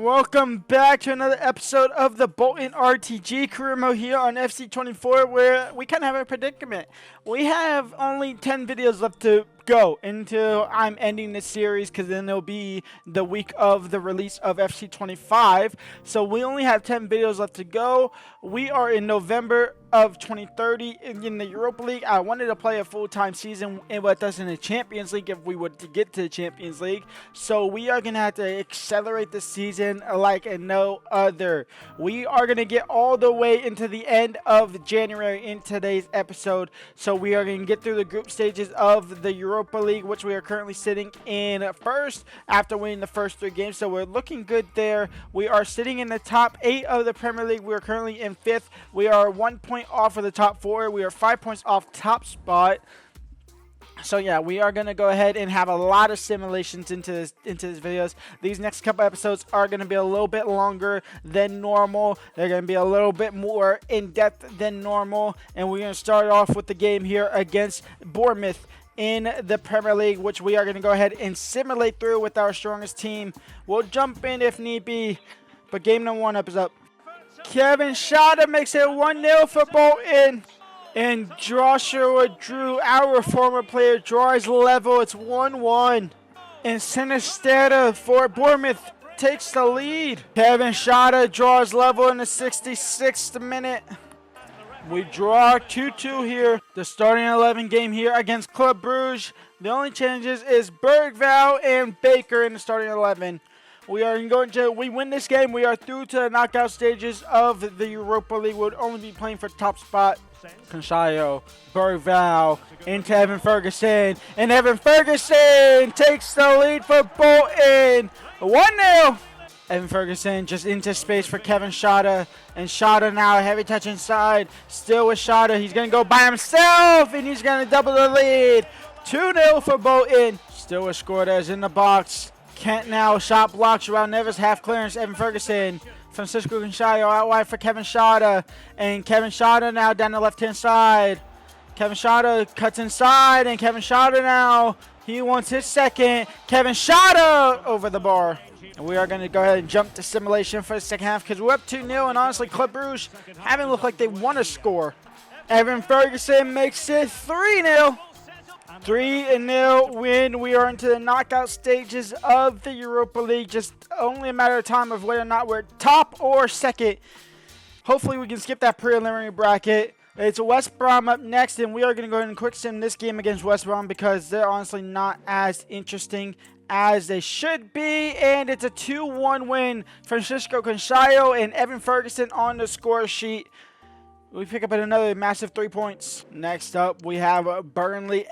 Welcome back to another episode of the Bolton RTG Career Mode here on FC24, where we kind of have a predicament. We have only 10 videos left to go until I'm ending this series, because then it'll be the week of the release of FC25. So we only have 10 videos left to go. We are in November of 2030 in the Europa League. I wanted to play a full-time season with us in the Champions League if we were to get to the Champions League. So we are going to have to accelerate the season like no other. We are going to get all the way into the end of January in today's episode. So we are going to get through the group stages of the Europa League, which we are currently sitting in first after winning the first 3 games. So we're looking good there. We are sitting in the top 8 of the Premier League. We are currently in 5th. We are 1 point off of the top 4. We are 5 points off top spot. So yeah, we are going to go ahead and have a lot of simulations into this videos. These next couple episodes are going to be a little bit longer than normal. They're going to be a little bit more in-depth than normal. And we're going to start off with the game here against Bournemouth in the Premier League, which we are going to go ahead and simulate through with our strongest team. We'll jump in if need be, but game number 1 up is up. Kevin Schade makes it 1-0 for Bolton. And Joshua Drew, our former player, draws level. It's 1-1. And Sinistera for Bournemouth takes the lead. Kevin Schade draws level in the 66th minute. We draw 2-2 here. The starting 11 game here against Club Brugge. The only changes is Bergvall and Baker in the starting 11. We are going to, we win this game, we are through to the knockout stages of the Europa League. We'll only be playing for top spot. Conchayo, Bergvall, into Evan Ferguson. And Evan Ferguson takes the lead for Bolton. 1-0. Evan Ferguson just into space for Kevin Schade. And Schade now, a heavy touch inside. Still with Schade. He's going to go by himself. And he's going to double the lead. 2-0 for Bolton. Still with Scordes in the box. Kent now, shot blocks around Neves, half clearance, Evan Ferguson. Francisco Conchayo out wide for Kevin Schade. And Kevin Schade now down the left-hand side. Kevin Schade cuts inside, and Kevin Schade now, he wants his second. Kevin Schade over the bar. And we are going to go ahead and jump to simulation for the second half because we're up 2-0, and honestly, Club Brugge haven't looked like they want to score. Evan Ferguson makes it 3-0. 3-0 win. We are into the knockout stages of the Europa League. Just only a matter of time of whether or not we're top or second. Hopefully we can skip that preliminary bracket. It's West Brom up next, and we are going to go ahead and quick sim this game against West Brom because they're honestly not as interesting as they should be. And it's a 2-1 win. Francisco Conchayo and Evan Ferguson on the score sheet. We pick up another massive 3 points. Next up, we have Burnley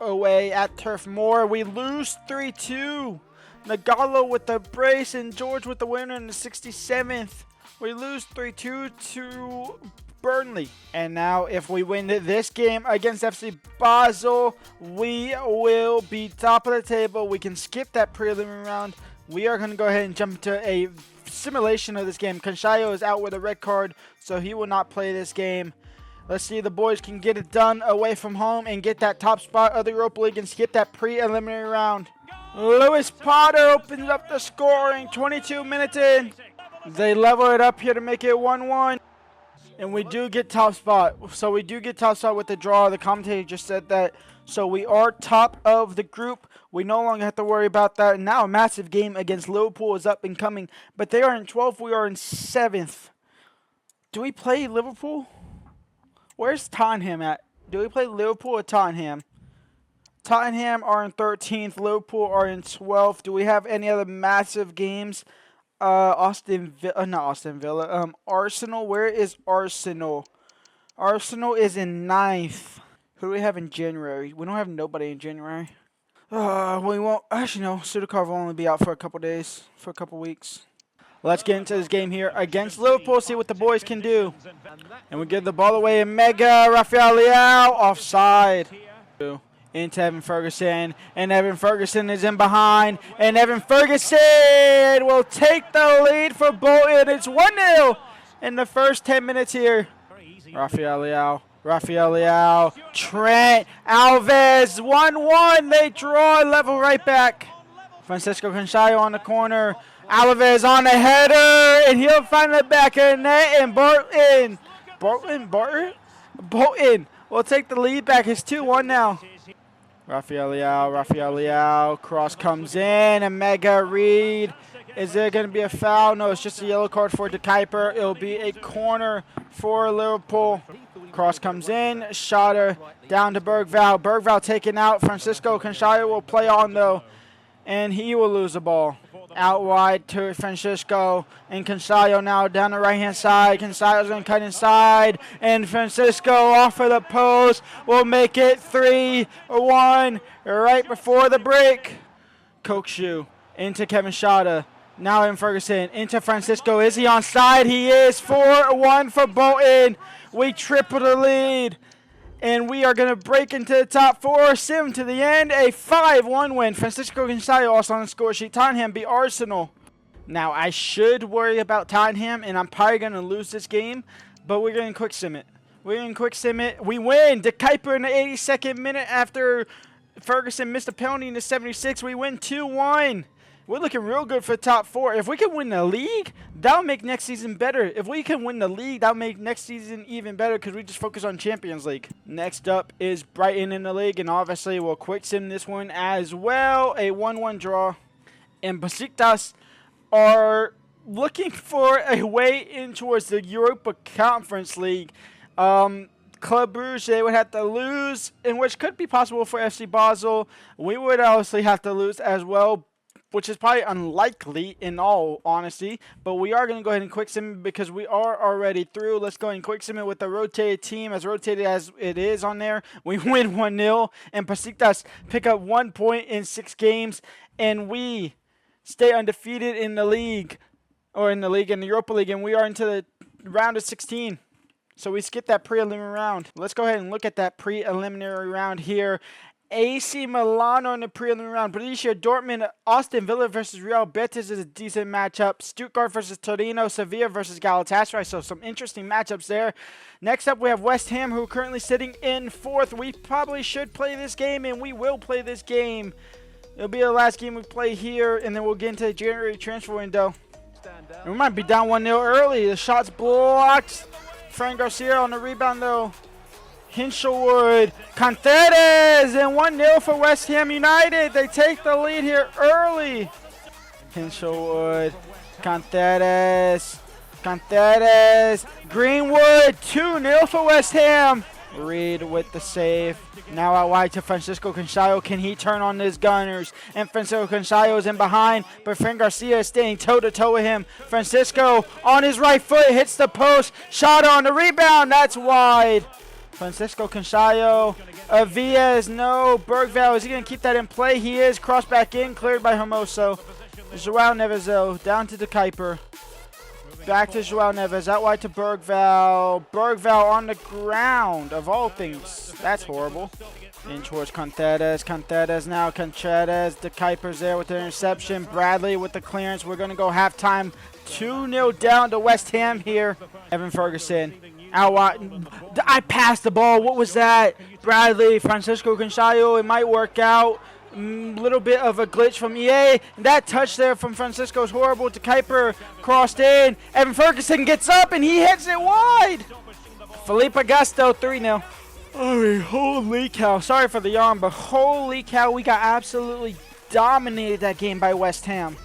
away at Turf Moor. We lose 3-2. Nagalo with the brace and George with the winner in the 67th. We lose 3-2 to Burnley. And now, if we win this game against FC Basel, we will be top of the table. We can skip that preliminary round. We are going to go ahead and jump into a simulation of this game. Conchayo is out with a red card, so he will not play this game. Let's see if the boys can get it done away from home and get that top spot of the Europa League and skip that preliminary round. Lewis Potter opens up the scoring 22 minutes in. They level it up here to make it 1-1. And we do get top spot. So we do get top spot with the draw. The commentator just said that. So we are top of the group. We no longer have to worry about that. Now a massive game against Liverpool is up and coming. But they are in 12th. We are in 7th. Do we play Liverpool? Where's Tottenham at? Do we play Liverpool or Tottenham? Tottenham are in 13th. Liverpool are in 12th. Do we have any other massive games? Arsenal. Where is Arsenal? Arsenal is in 9th. Who do we have in January? We don't have nobody in January. We won't. Actually, no. Sudakar will only be out for a couple days, for a couple weeks. Let's get into this game here against Liverpool, see what the boys can do. And we give the ball away, and Mega Rafael Leao offside. Into Evan Ferguson, and Evan Ferguson is in behind, and Evan Ferguson will take the lead for Bolton. It's 1-0 in the first 10 minutes here. Rafael Leao, Trent Alves, 1-1. They draw level right back. Francisco Conchayo on the corner. Alvarez on the header, and he'll find the back of the net, and Bolton will take the lead back. It's 2-1 now. Rafael Leao, cross comes in, and Mega Reed. Is there going to be a foul? No, it's just a yellow card for De Kuiper. It'll be a corner for Liverpool. Cross comes in, Schotter down to Bergvall. Bergvall taken out. Francisco Cancello will play on though, and he will lose the ball. Out wide to Francisco, and Cancello now down the right-hand side. Cancello's going to cut inside, and Francisco off of the post will make it 3-1 right before the break. Kokshu into Kevin Schotter. Now in Ferguson, into Francisco. Is he onside? He is. 4-1 for Bolton. We triple the lead, and we are going to break into the top four. Sim to the end, a 5-1 win. Francisco Cancello also on the score sheet. Tottenham beat Arsenal. Now, I should worry about Tottenham, and I'm probably going to lose this game, but we're going to quick sim it. We win. De Kuiper in the 82nd minute after Ferguson missed a penalty in the 76th. We win 2-1. We're looking real good for top four. If we can win the league, that'll make next season better. If we can win the league, that'll make next season even better because we just focus on Champions League. Next up is Brighton in the league, and obviously we'll quick sim this one as well. A 1-1 draw. And Besiktas are looking for a way in towards the Europa Conference League. Club Brugge, they would have to lose, in which could be possible for FC Basel. We would obviously have to lose as well, which is probably unlikely in all honesty, but we are going to go ahead and quick sim because we are already through. Let's go ahead and quick sim it with the rotated team, as rotated as it is on there. We win 1-0, and Besiktas pick up 1 point in 6 games, and we stay undefeated in the league, in the Europa League, and we are into the round of 16. So we skip that preliminary round. Let's go ahead and look at that preliminary round here. AC Milano in the preliminary round. Borussia Dortmund, Aston Villa versus Real Betis is a decent matchup. Stuttgart versus Torino, Sevilla versus Galatasaray. So some interesting matchups there. Next up, we have West Ham, who are currently sitting in 4th. We probably should play this game, and we will play this game. It'll be the last game we play here, and then we'll get into the January transfer window. And we might be down 1-0 early. The shot's blocked. Fran Garcia on the rebound, though. Hinchelwood, Canteres, and 1-0 for West Ham United. They take the lead here early. Hinchelwood, Canteres, Greenwood, 2-0 for West Ham. Reed with the save. Now out wide to Francisco Cancello. Can he turn on his Gunners? And Francisco Cancello is in behind, but Fran Garcia is staying toe-to-toe with him. Francisco on his right foot hits the post. Shot on the rebound. That's wide. Francisco Cancello, Avias, no. Bergvall, is he going to keep that in play? He is. Cross back in, cleared by Hermoso. João Neves, though, down to De Kuiper. Back to João Neves, out wide to Bergvall. Bergvall on the ground, of all things. That's horrible. In towards Canteres now, Canteres. De Kuiper's there with the interception. Bradley with the clearance. We're going to go halftime. 2-0 down to West Ham here. Evan Ferguson. Out wide. I passed the ball. What was that? Bradley, Francisco Cancello. It might work out. Little bit of a glitch from EA. That touch there from Francisco is horrible. De Kuiper crossed in. Evan Ferguson gets up and he hits it wide. Felipe Augusto, 3-0. I mean, holy cow. Sorry for the yawn, but holy cow, we got absolutely dominated that game by West Ham.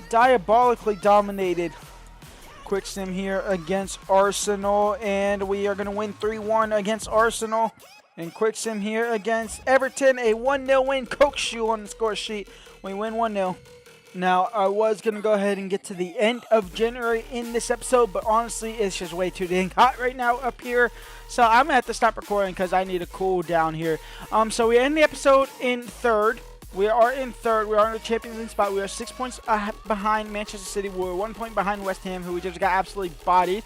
Diabolically dominated. Quick sim here against Arsenal, and we are going to win 3-1 against Arsenal. And quick sim here against Everton, a 1-0 win. Kokshu on the score sheet. We win 1-0. Now, I was going to go ahead and get to the end of January in this episode, but honestly, it's just way too dang hot right now up here. So I'm going to have to stop recording because I need to cool down here. So we end the episode in 3rd. We are in 3rd. We are in the Champions League spot. We are 6 points behind Manchester City. We're 1 point behind West Ham, who we just got absolutely bodied.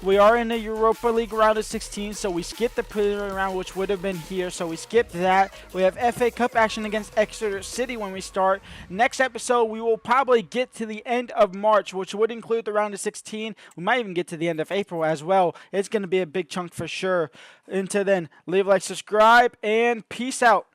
We are in the Europa League round of 16, so we skipped the preliminary round, which would have been here, so we skipped that. We have FA Cup action against Exeter City when we start. Next episode, we will probably get to the end of March, which would include the round of 16. We might even get to the end of April as well. It's going to be a big chunk for sure. Until then, leave a like, subscribe, and peace out.